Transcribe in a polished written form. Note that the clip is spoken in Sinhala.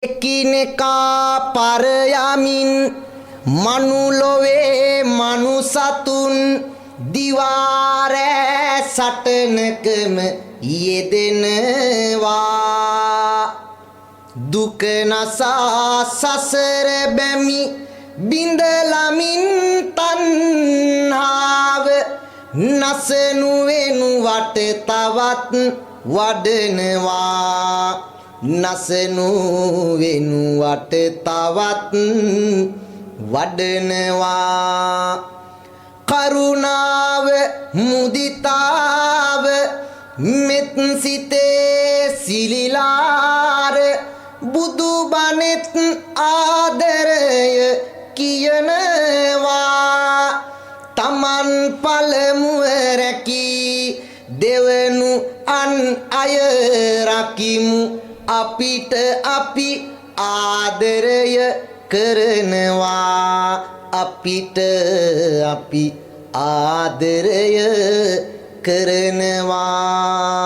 එකිනෙකා පරයමින් මනුලොවේ මනුසතුන් දිවා රෑ සටනකම යෙදෙනවා දුක නසා සසර බැමි බිඳලමින් තණ්හාව නසනු වෙනුවට තවත් වඩනවා නසනු වෙනුවට තවත් වඩනවා කරුණාව මුදිතාව මෙත් සිතේ සිලිලාර බුදු බණෙත් ආදරය කියනවා තමන් පළමුව රැකී දෙවනු අන් අය රකිමු අපිට අපි ආදරය කරනවා අපිට අපි ආදරය කරනවා